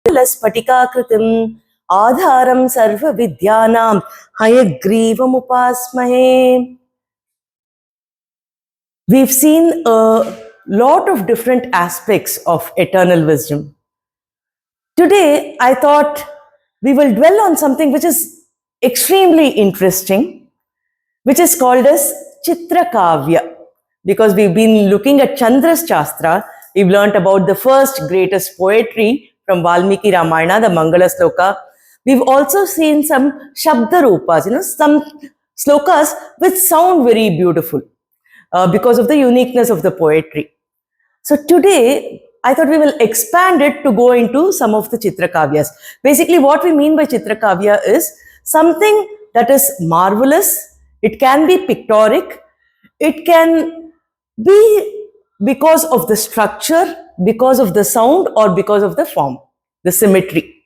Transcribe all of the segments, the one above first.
Spatikakritim Adharam Sarva Vidyanam Hayagrivam Upasmahe. We've seen a lot of different aspects of eternal wisdom. Today, I thought we will dwell on something which is extremely interesting, which is called as Chitra-Kavya. Because we've been looking at Chandra's Shastra, we've learnt about the first greatest poetry from Valmiki Ramayana, the Mangala Sloka. We've also seen some Shabda Rupas, some slokas which sound very beautiful because of the uniqueness of the poetry. So today, I thought we will expand it to go into some of the Chitra-Kavyas. Basically, what we mean by Chitra-Kavya is something that is marvelous. It can be pictoric. It can be because of the structure, because of the sound, or because of the form, the symmetry.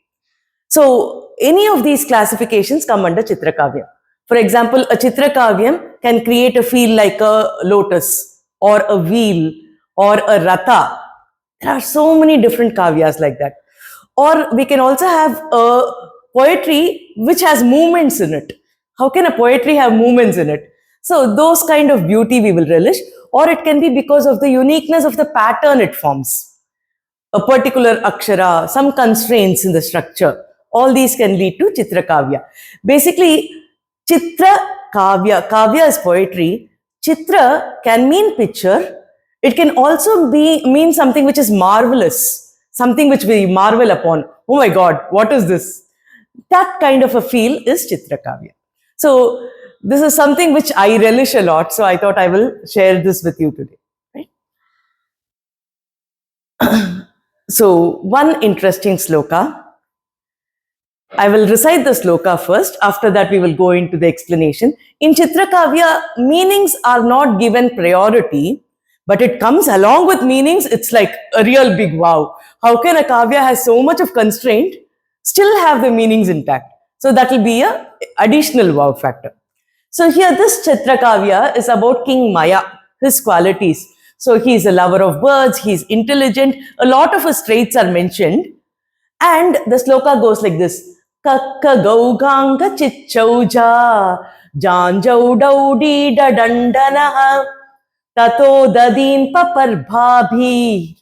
So, any of these classifications come under Chitra-Kavya. For example, a Chitra-Kavyam can create a feel like a lotus or a wheel or a ratha. There are so many different kavyas like that. Or we can also have a poetry which has movements in it. How can a poetry have movements in it? So those kind of beauty we will relish. Or it can be because of the uniqueness of the pattern it forms. A particular akshara, some constraints in the structure. All these can lead to Chitra-Kavya. Basically, Chitra-Kavya, Kavya is poetry. Chitra can mean picture. It can also mean something which is marvelous, something which we marvel upon. Oh my God, what is this? That kind of a feel is Chitra-Kavya. So this is something which I relish a lot. So I thought I will share this with you today. Right? So one interesting sloka. I will recite the sloka first. After that, we will go into the explanation. In Chitra-Kavya, meanings are not given priority, but it comes along with meanings. It's like a real big wow. How can a kavya has so much of constraint still have the meanings intact? So that will be an additional wow factor. So here this Chitra-Kavya is about King Maya, his qualities. So he is a lover of birds, he is intelligent. A lot of his traits are mentioned. And the sloka goes like this. Kakka gauganga chichauja janjau daudi dadandanaha tato dadin paparbhabhi.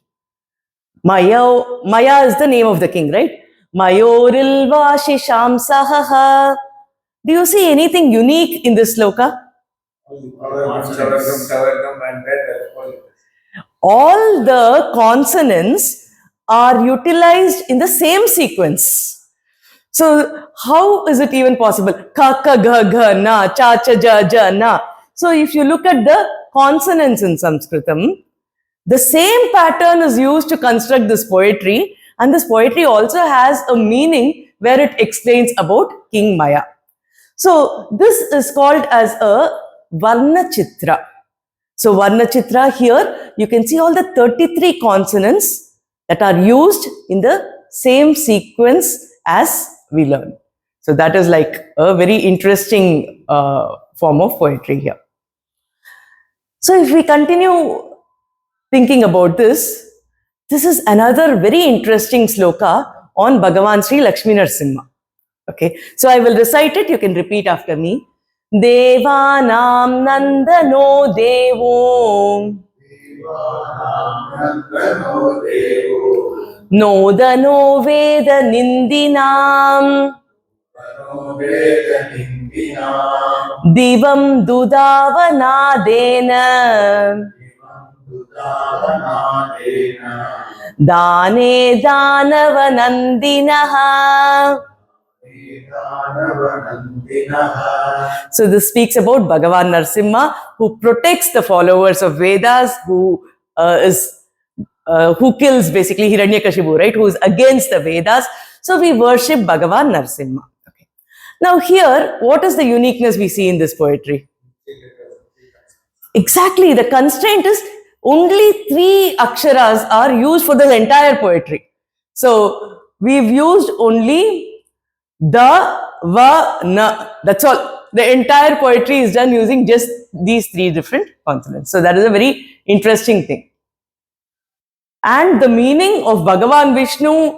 Maya is the name of the king, right? Mayoril vashisham sahaha. Do you see anything unique in this sloka? All the consonants are utilized in the same sequence. So how is it even possible? Ka, ka, ga, ga, na, cha, cha, ja, ja, na. So if you look at the consonants in Sanskritam, the same pattern is used to construct this poetry, and this poetry also has a meaning where it explains about King Maya. So this is called as a Varna Chitra. So Varna Chitra here, you can see all the 33 consonants that are used in the same sequence as we learn. So that is like a very interesting form of poetry here. So if we continue thinking about this, this is another very interesting sloka on Bhagavan Sri Lakshmi Narasimha. Okay, so I will recite it, you can repeat after me. Devanam Nandano Devo Nodano Veda Nindinam Divam Dudavanadena Dane Danavanandinaha. So this speaks about Bhagavan Narasimha, who protects the followers of Vedas, who kills basically Hiranyakashipu, right? Who is against the Vedas. So we worship Bhagavan Narasimha. Okay. Now here, what is the uniqueness we see in this poetry? Exactly, the constraint is only 3 aksharas are used for the entire poetry. So we've used only the, va, na. That's all. The entire poetry is done using just these 3 different consonants. So that is a very interesting thing. And the meaning of Bhagavan Vishnu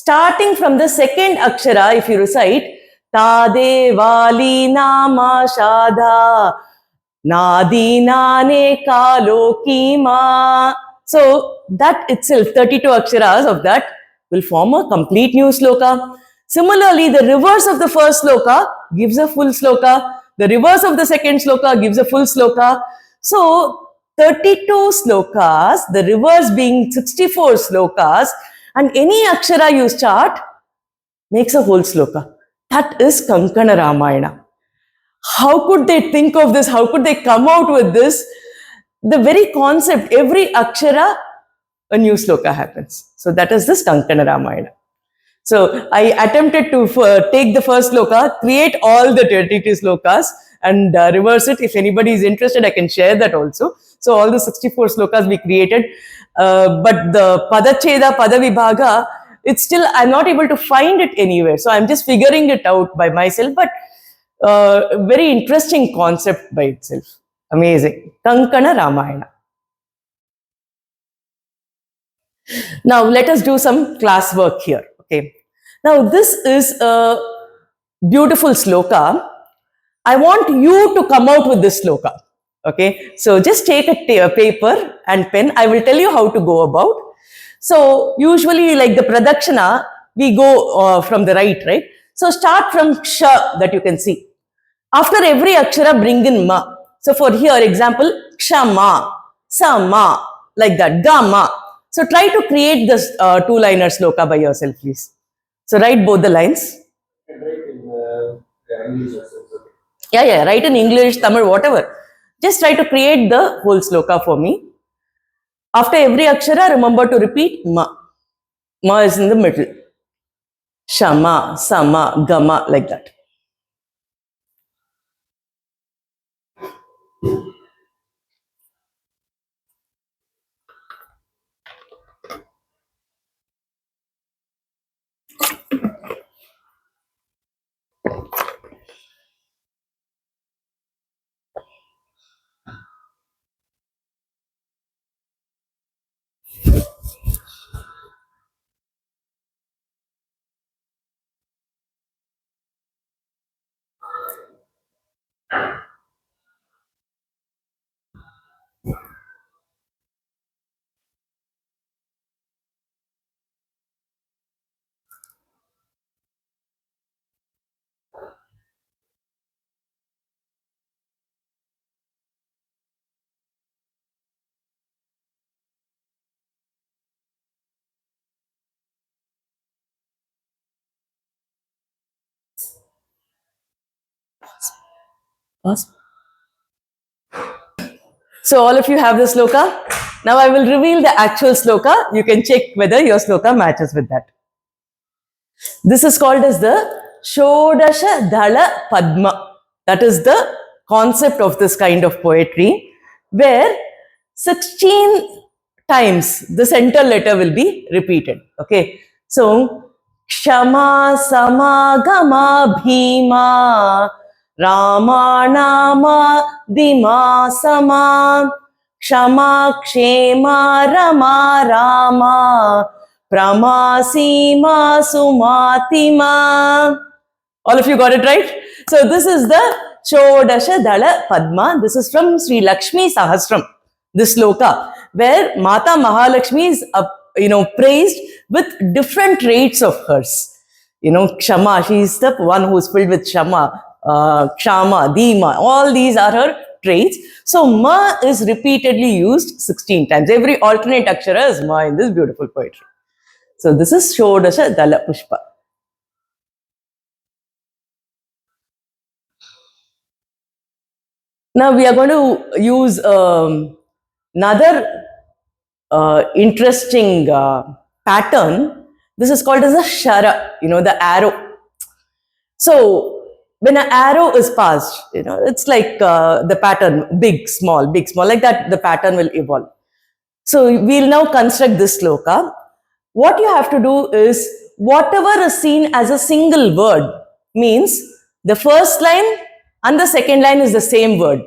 Starting from the second akshara, if you recite, Tade Vali Nama Shadha, Nadi Nane Kalo Kima. So that itself, 32 aksharas of that will form a complete new sloka. Similarly, the reverse of the first sloka gives a full sloka. The reverse of the second sloka gives a full sloka. So 32 slokas, the reverse being 64 slokas, and any akshara you start makes a whole sloka. That is Kankana Ramayana. How could they think of this? How could they come out with this? The very concept, every akshara, a new sloka happens. So that is this Kankana Ramayana. So I attempted to take the first sloka, create all the 32 slokas and reverse it. If anybody is interested, I can share that also. So all the 64 slokas we created, but the Padacheda, Padavibhaga, it's still, I'm not able to find it anywhere. So I'm just figuring it out by myself, but very interesting concept by itself. Amazing. Kankana Ramayana. Now let us do some class work here. Okay. Now this is a beautiful sloka. I want you to come out with this sloka. Okay. So just take a paper and pen. I will tell you how to go about. So usually like the pradakshina, we go from the right? So start from ksha that you can see. After every akshara, bring in ma. So for here, example, kshama, sama, like that, gama. So try to create this two-liner sloka by yourself, please. So write both the lines. Yeah, write in English, Tamil, whatever. Just try to create the whole sloka for me. After every akshara, remember to repeat ma. Ma is in the middle. Shama, sama, gama, like that. Pause. So all of you have the sloka. Now I will reveal the actual sloka. You can check whether your sloka matches with that. This is called as the Shodasha Dhala Padma. That is the concept of this kind of poetry, where 16 times the center letter will be repeated. Okay. So, Kshama Sama Gama Bhima Rama Nama Dima Sama Kshama Kshema Rama Rama Pramasima Sumatima. All of you got it right? So this is the Shodasha Dhala Padma. This is from Sri Lakshmi Sahasram, this sloka, where Mata Mahalakshmi is praised with different traits of hers. Kshama, she is the one who is filled with Kshama, Kshama, Dima, all these are her traits. So Ma is repeatedly used 16 times. Every alternate akshara is Ma in this beautiful poetry. So this is Shodasha Dhala Pushpa. Now we are going to use another interesting pattern. This is called as a shara, the arrow. So when an arrow is passed, it's like the pattern, big, small, like that, the pattern will evolve. So we'll now construct this sloka. What you have to do is, whatever is seen as a single word means the first line and the second line is the same word.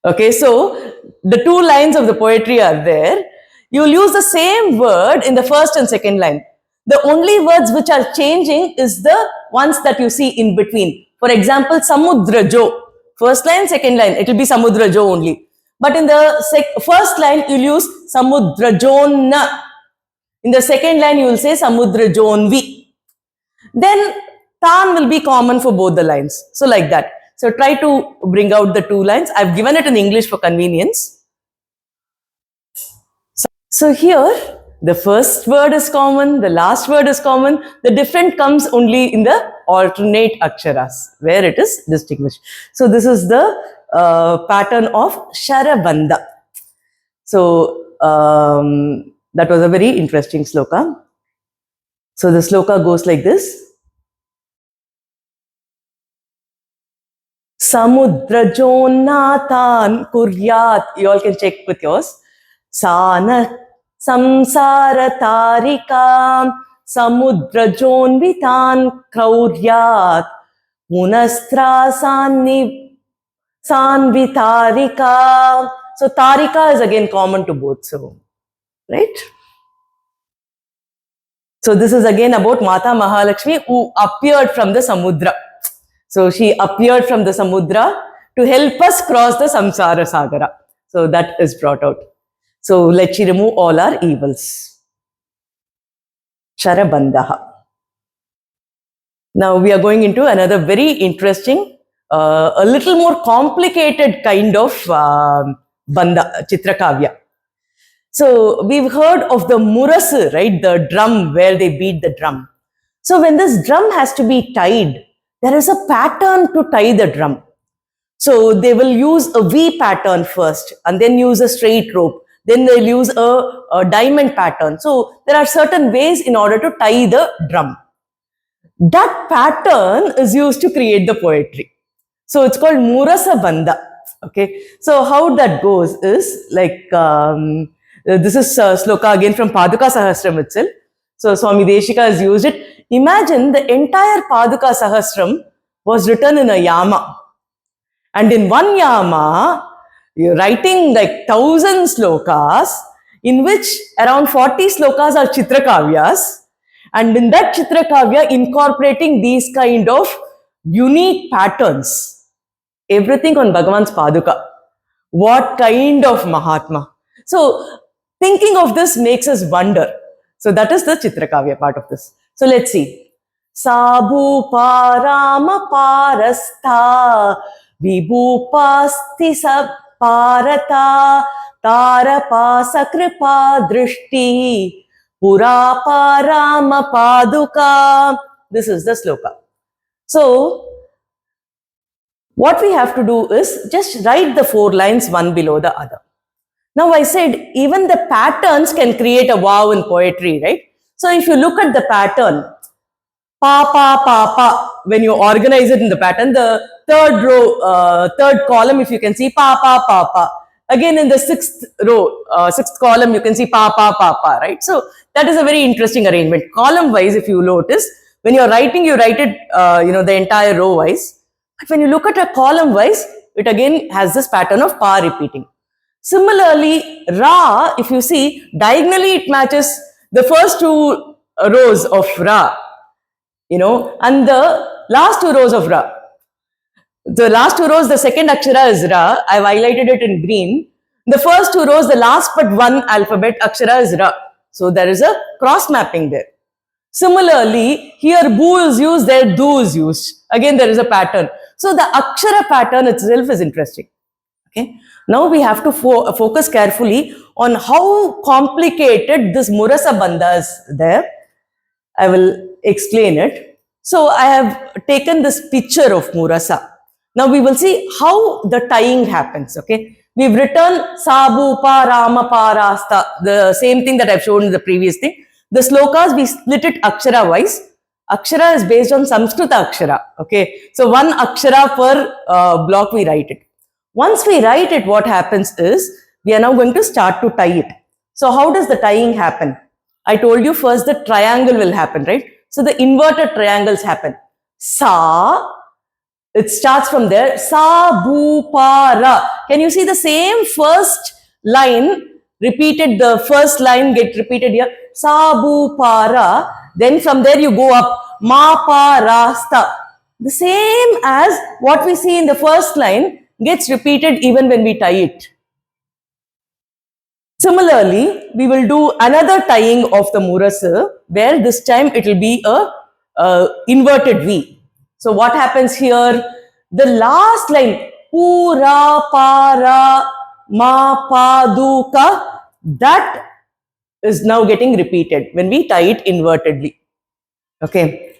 Okay, so the two lines of the poetry are there. You will use the same word in the first and second line. The only words which are changing is the ones that you see in between. For example, Samudrajo. First line, second line, it will be Samudrajo only. But in the first line, you'll use Samudrajona. In the second line, you will say Samudrajonvi. Then Tan will be common for both the lines. So like that. So try to bring out the two lines. I've given it in English for convenience. So here, the first word is common, the last word is common. The different comes only in the alternate aksharas, where it is distinguished. So this is the pattern of Sharabandha. So that was a very interesting sloka. So the sloka goes like this. Samudrajonatan kuryat. You all can check with yours. Sana samsara tarikam samudrajonvitan kauryat munastra sanvitarika. So tarika is again common to both. So, right? So this is again about Mata Mahalakshmi who appeared from the Samudra. So she appeared from the Samudra to help us cross the Samsara Sagara. So that is brought out. So let she remove all our evils. Sharabandha. Now we are going into another very interesting, a little more complicated kind of bandha, Chitra-Kavya. So we've heard of the murasu, right? The drum where they beat the drum. So when this drum has to be tied, there is a pattern to tie the drum. So they will use a V pattern first and then use a straight rope. Then they'll use a diamond pattern. So there are certain ways in order to tie the drum. That pattern is used to create the poetry. So it's called Murasa Bandha. Okay. So how that goes is like, this is sloka again from Paduka Sahasram itself. So Swami Deshika has used it. Imagine the entire Paduka Sahasram was written in a yama. And in one yama, you're writing like 1,000 slokas, in which around 40 slokas are Chitra-Kavyas. And in that Chitra-Kavya, incorporating these kind of unique patterns. Everything on Bhagavan's Paduka. What kind of Mahatma? So, thinking of this makes us wonder. So, that is the Chitra-Kavya part of this. So, let's see. Sabhupa Rama Parastha Vibhupasti Parata Tarapa Sakripa Drishti Purapa Rama Paduka. This is the sloka. So, what we have to do is just write the 4 lines one below the other. Now, I said even the patterns can create a wow in poetry, right? So, if you look at the pattern, pa, pa, pa, pa, when you organize it in the pattern, the third row, third column, if you can see pa, pa, pa, pa. Again, in the 6th row, 6th column, you can see pa, pa, pa, pa, right? So, that is a very interesting arrangement. Column-wise, if you notice, when you're writing, you write it, the entire row-wise. But when you look at a column-wise, it again has this pattern of pa repeating. Similarly, Ra, if you see, diagonally it matches the first 2 rows of Ra, and the last 2 rows of Ra. The last 2 rows, the second akshara is Ra. I've highlighted it in green. The first 2 rows, the last but one alphabet akshara is Ra. So there is a cross mapping there. Similarly, here Bu is used, there Du is used. Again, there is a pattern. So the akshara pattern itself is interesting. Okay. Now we have to focus carefully on how complicated this Murasa Bandha is there. I will explain it. So I have taken this picture of Murasa. Now we will see how the tying happens. Okay. We've written Sabu, Pa, Rama, Parasta, the same thing that I've shown in the previous thing. The slokas, we split it akshara wise. Akshara is based on Samskrita akshara. Okay. So one akshara per block we write it. Once we write it, what happens is, we are now going to start to tie it. So how does the tying happen? I told you first the triangle will happen, right? So the inverted triangles happen. Sa, it starts from there. Sa, bu, pa, ra. Can you see the same first line repeated? The first line get repeated here. Sa, bu, pa, ra. Then from there you go up, ma, pa, ra, sta. The same as what we see in the first line gets repeated even when we tie it. Similarly, we will do another tying of the murasa, where this time it will be a inverted V. So what happens here? The last line, pura, para, ma, pa, du, ka, that is now getting repeated when we tie it invertedly. Okay.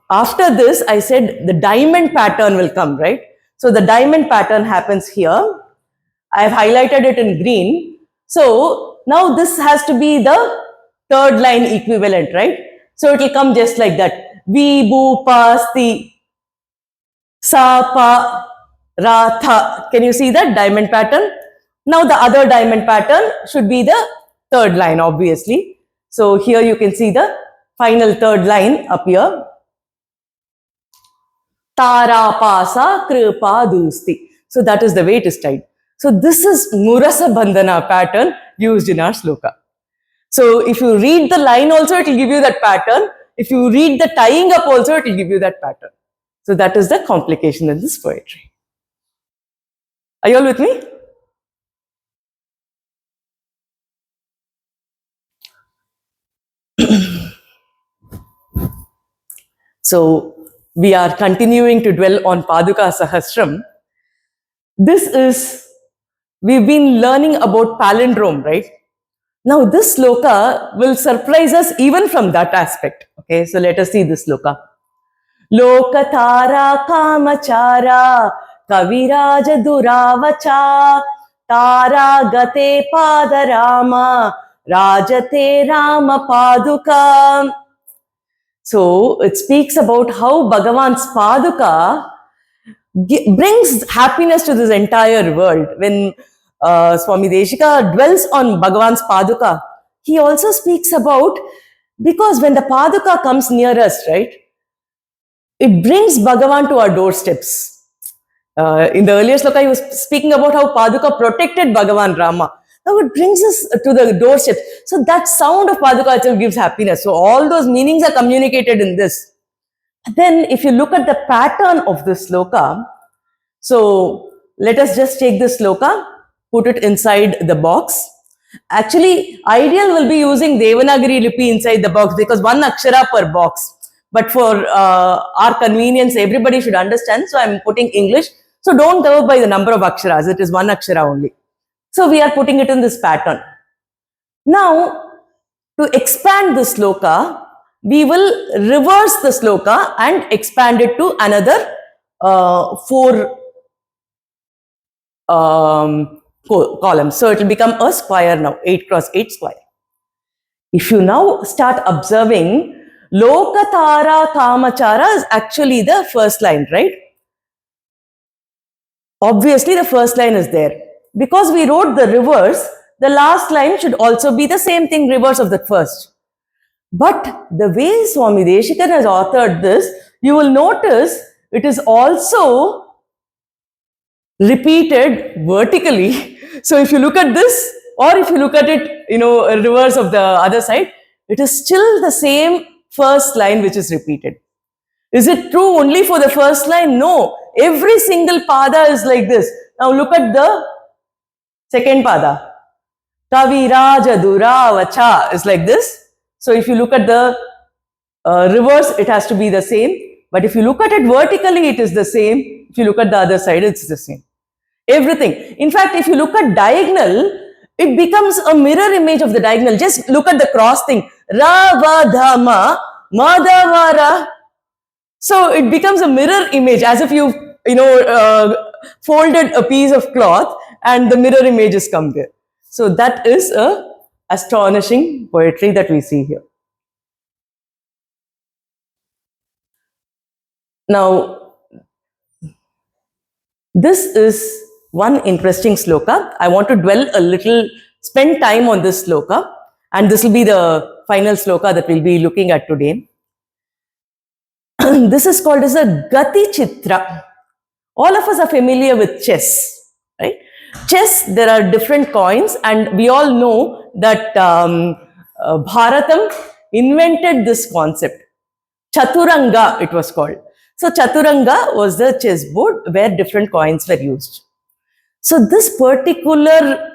After this, I said the diamond pattern will come, right? So the diamond pattern happens here. I have highlighted it in green. So now this has to be the third line equivalent, right? So it will come just like that. Vi, bu, pa, sti, sa, pa, ra, tha. Can you see that diamond pattern? Now the other diamond pattern should be the third line, obviously. So here you can see the final third line up here. Tara, pasa, kripa, dusti. So that is the way it is tied. So this is Murasa Bandhana pattern used in our sloka. So if you read the line also, it will give you that pattern. If you read the tying up also, it will give you that pattern. So that is the complication in this poetry. Are you all with me? So we are continuing to dwell on Paduka Sahasram. We've been learning about palindrome, right? Now this sloka will surprise us even from that aspect. Okay, so let us see this sloka. Lokatara kamachara kaviraja duravacha tara gate padarama rajate rama paduka. So it speaks about how Bhagavan's paduka brings happiness to this entire world. When Swami Deshika dwells on Bhagavan's paduka, he also speaks about, because when the paduka comes near us, right, it brings Bhagavan to our doorsteps. In the earlier sloka, he was speaking about how paduka protected Bhagavan Rama. Now it brings us to the doorsteps. So that sound of paduka itself gives happiness. So all those meanings are communicated in this. Then if you look at the pattern of this sloka, so let us just take this sloka, put it inside the box. Actually, ideal will be using Devanagari Lipi inside the box because one akshara per box. But for our convenience, everybody should understand. So I'm putting English. So don't go by the number of aksharas. It is one akshara only. So we are putting it in this pattern. Now, to expand the sloka, we will reverse the sloka and expand it to another four columns. So it will become a square now, 8 cross 8 square. If you now start observing, Lokatara Kamachara is actually the first line, right? Obviously, the first line is there. Because we wrote the reverse, the last line should also be the same thing, reverse of the first. But the way Swami Deshikar has authored this, you will notice it is also repeated vertically. So if you look at this, or if you look at it, reverse of the other side, it is still the same first line which is repeated. Is it true only for the first line? No. Every single pada is like this. Now look at the second pada. Kaviraja duravacha is like this. So if you look at the reverse, it has to be the same. But if you look at it vertically, it is the same. If you look at the other side, it's the same. Everything. In fact, if you look at diagonal, it becomes a mirror image of the diagonal. Just look at the cross thing. Ravadhama, Madhavara. So it becomes a mirror image, as if you folded a piece of cloth and the mirror images come there. So that is a astonishing poetry that we see here. Now, this is one interesting sloka. I want to dwell a little, spend time on this sloka, and this will be the final sloka that we'll be looking at today. This is called as a Gati Chitra. All of us are familiar with chess, right? Chess, there are different coins, and we all know that Bharatam invented this concept. Chaturanga, it was called. So Chaturanga was the chessboard where different coins were used. So this particular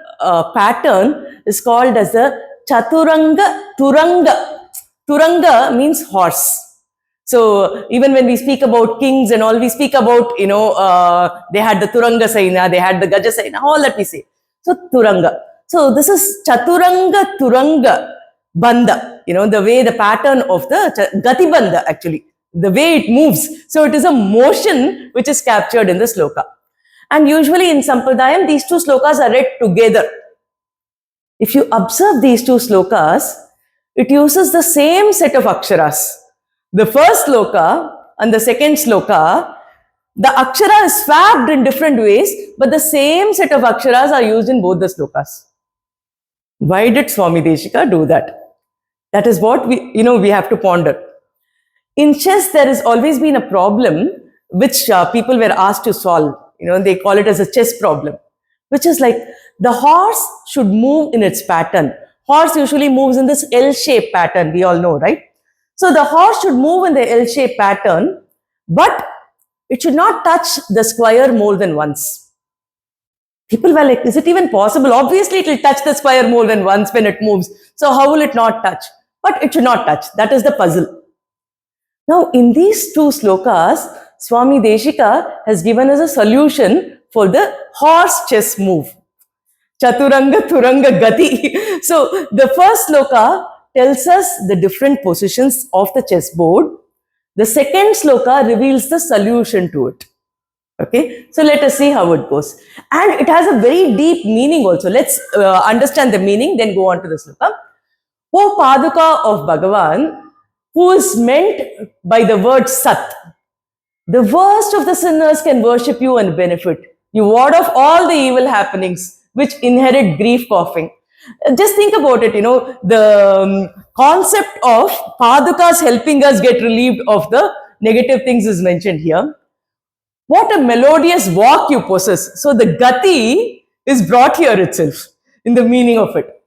pattern is called as the Chaturanga Turanga. Turanga means horse. So even when we speak about kings and all, we speak about, they had the Turanga Saina, they had the Gaja Saina, all that we say. So Turanga. So this is Chaturanga Turanga Banda, the way the pattern of the Gati Banda actually, the way it moves. So it is a motion which is captured in the sloka. And usually in Sampradayam, these two slokas are read together. If you observe these two slokas, it uses the same set of aksharas. The first sloka and the second sloka, the akshara is swapped in different ways, but the same set of aksharas are used in both the slokas. Why did Swami Deshika do that? That is what we have to ponder. In chess, there has always been a problem which people were asked to solve. They call it as a chess problem, which is like the horse should move in its pattern. Horse usually moves in this L-shaped pattern, we all know, right? So the horse should move in the L-shaped pattern, but it should not touch the square more than once. People were like, is it even possible? Obviously, it will touch the square more than once when it moves. So how will it not touch? But it should not touch. That is the puzzle. Now, in these two slokas, Swami Deshika has given us a solution for the horse chess move. Chaturanga Turanga Gati. So the first sloka tells us the different positions of the chessboard. The second sloka reveals the solution to it. Okay, so let us see how it goes. And it has a very deep meaning also. Let's understand the meaning, then go on to the sloka. O Paduka of Bhagavan, who is meant by the word Sat. The worst of the sinners can worship you and benefit. You ward off all the evil happenings which inherit grief coughing. Just think about it, the concept of Padukas helping us get relieved of the negative things is mentioned here. What a melodious walk you possess. So the Gati is brought here itself in the meaning of it.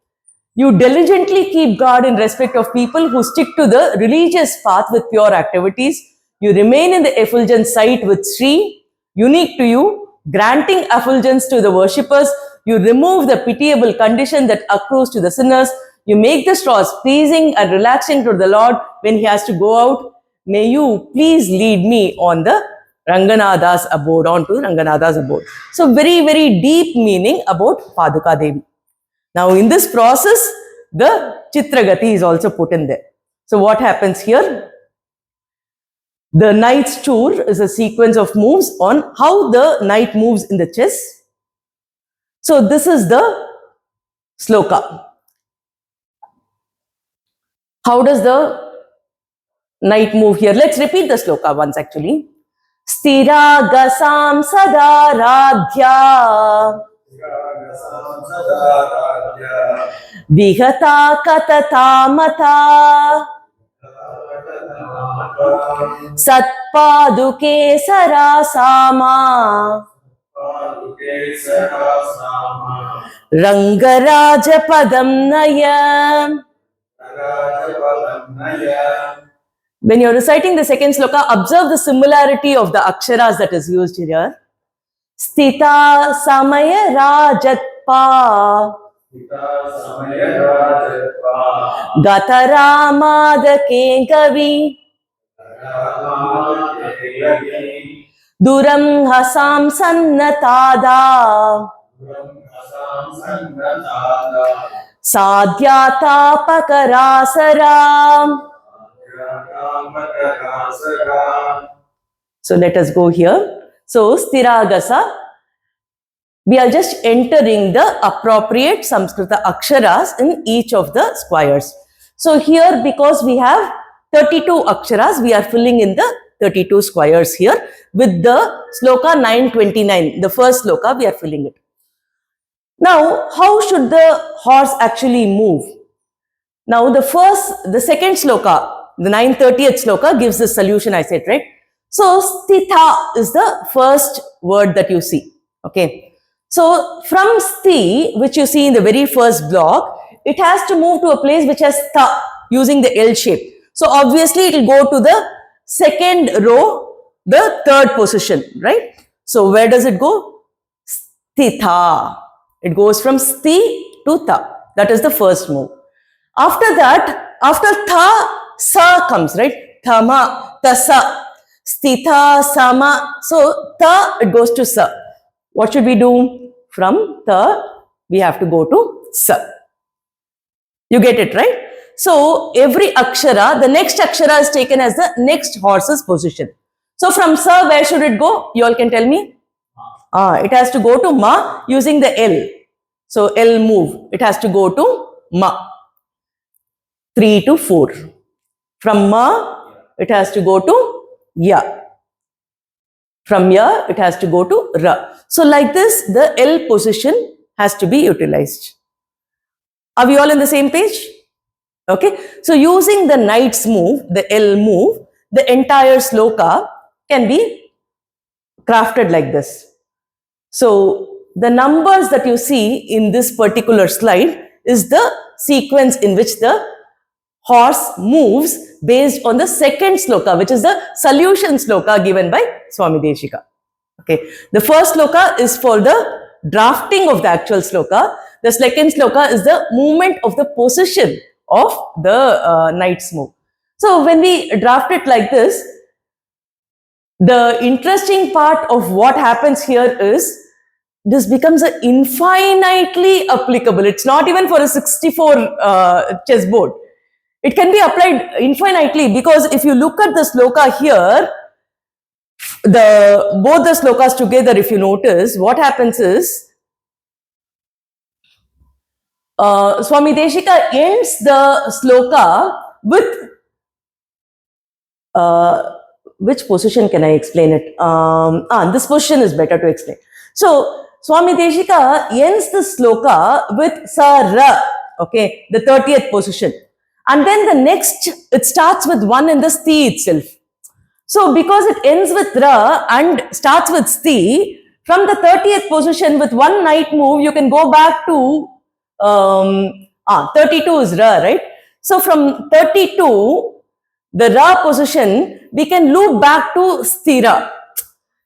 You diligently keep guard in respect of people who stick to the religious path with pure activities. You remain in the effulgent sight with Sri, unique to you, granting effulgence to the worshippers. You remove the pitiable condition that accrues to the sinners. You make the straws pleasing and relaxing to the Lord when he has to go out. May you please lead me on the Ranganada's abode, onto Ranganada's abode. So very, very deep meaning about Paduka Devi. Now in this process, the Chitra-Gati is also put in there. So what happens here? The knight's choor is a sequence of moves on how the knight moves in the chess. So this is the sloka. How does the knight move here? Let's repeat the sloka once actually. Stira gasam sada radhya Vihata katata mata Satpaduke sarasama Rangaraja padam naya. When you're reciting the second sloka, observe the similarity of the aksharas that is used here. Stita samaya rajatpa Gatarama Kengavi Duram hasam sannatada Sadhyata pakarasara. So let us go here. So Stiragasa, we are just entering the appropriate Samskrita aksharas in each of the squares. So here, because we have 32 aksharas, we are filling in the 32 squares here with the sloka 929. The first sloka, we are filling it. Now, how should the horse actually move? Now, the second sloka, the 930th sloka gives the solution, I said, right? So, stitha is the first word that you see. Okay. So, from sti, which you see in the very first block, it has to move to a place which has tha. using the L shape. So obviously it will go to the second row, the third position, right? So where does it go? Stitha. It goes from sti to tha. That is the first move. After that, after tha, sa comes, right? Thama, tasa, stitha, sama. So tha, it goes to sa. What should we do? From tha, we have to go to sa. You get it, right? So every akshara, the next akshara is taken as the next horse's position. So from sa, where should it go? You all can tell me. It has to go to ma using the L. So L move. It has to go to ma. 3 to 4. From ma, it has to go to ya. From ya, it has to go to ra. So like this, the L position has to be utilized. Are we all on the same page? Okay. So using the knight's move, the L move, the entire sloka can be crafted like this. So the numbers that you see in this particular slide is the sequence in which the horse moves based on the second sloka, which is the solution sloka given by Swami Deshika. Okay. The first sloka is for the drafting of the actual sloka. The second sloka is the movement of the position of the knight's move. So when we draft it like this, the interesting part of what happens here is this becomes an infinitely applicable. It's not even for a 64 chessboard. It can be applied infinitely, because if you look at the sloka here, both the slokas together, if you notice, what happens is Swami Deshika ends the sloka with which position can I explain it? This position is better to explain. So Swami Deshika ends the sloka with sa ra, okay, the 30th position. And then the next, it starts with 1 in the sti itself. So because it ends with ra and starts with sti, from the 30th position with one knight move, you can go back to 32 is ra, right? So from 32, the ra position, we can loop back to stira.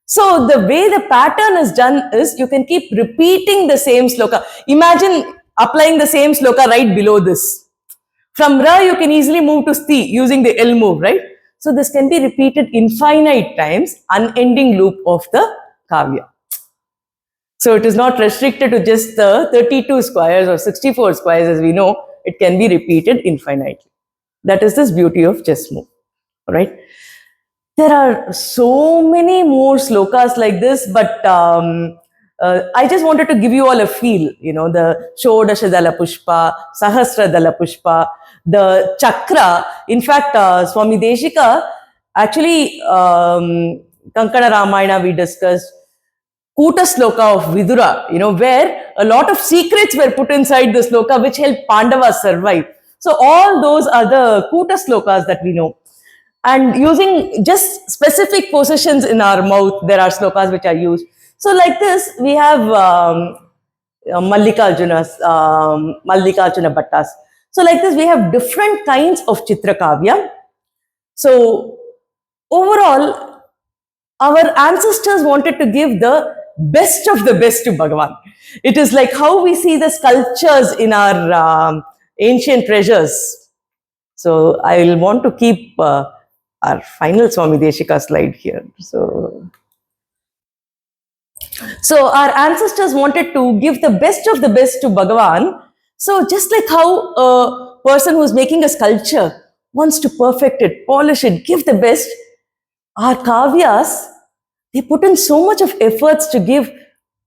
So the way the pattern is done is you can keep repeating the same sloka. Imagine applying the same sloka right below this. From ra, you can easily move to sti using the L move, right? So this can be repeated infinite times, unending loop of the kavya. So it is not restricted to just the 32 squares or 64 squares, as we know. It can be repeated infinitely. That is this beauty of chess move, right? There are so many more slokas like this, but I just wanted to give you all a feel, the Shodashadala Pushpa, Sahasradala Pushpa, the Chakra. In fact, Swami Deshika, actually, Kankana Ramayana we discussed, Kuta Sloka of Vidura, where a lot of secrets were put inside the sloka which helped Pandavas survive. So all those are the Kuta Slokas that we know. And using just specific positions in our mouth, there are slokas which are used. So like this, we have Mallikarjuna Bhattas. So like this, we have different kinds of Chitra-Kavya. So overall, our ancestors wanted to give the best of the best to Bhagavan. It is like how we see the sculptures in our ancient treasures. So I will want to keep our final Swami Deshika slide here. So our ancestors wanted to give the best of the best to Bhagavan. So just like how a person who is making a sculpture wants to perfect it, polish it, give the best, our kavyas, they put in so much of efforts to give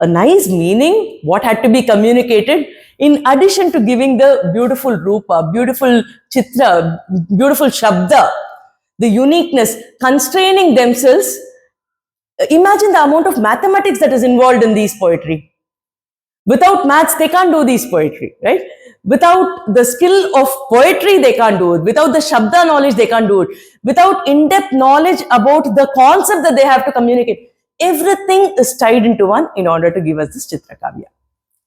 a nice meaning, what had to be communicated, in addition to giving the beautiful rupa, beautiful chitra, beautiful shabda, the uniqueness, constraining themselves. Imagine the amount of mathematics that is involved in these poetry. Without maths, they can't do these poetry, right? Without the skill of poetry, they can't do it. Without the shabda knowledge, they can't do it. Without in-depth knowledge about the concept that they have to communicate, everything is tied into one in order to give us this Chitra-Kavya,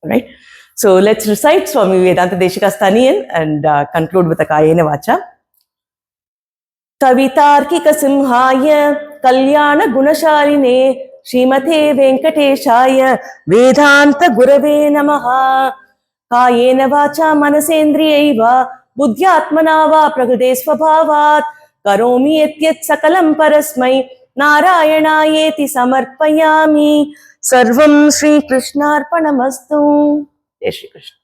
right? So let's recite Swami Vedanta Deshika's Taniyan and conclude with a Kayena Vacha. कवितार्किकसिंहाय कल्याणगुणशालिने श्रीमते वेङ्कटेशाय वेदान्तगुरवे नमः। कायेन वाचा मनसेन्द्रियैव बुद्ध्यात्मना वा प्रकृते स्वभावात् करोमि यत् सकलं परस्मै नारायणायेति समर्पयामि। सर्वं श्रीकृष्णार्पणमस्तु। जय श्रीकृष्ण।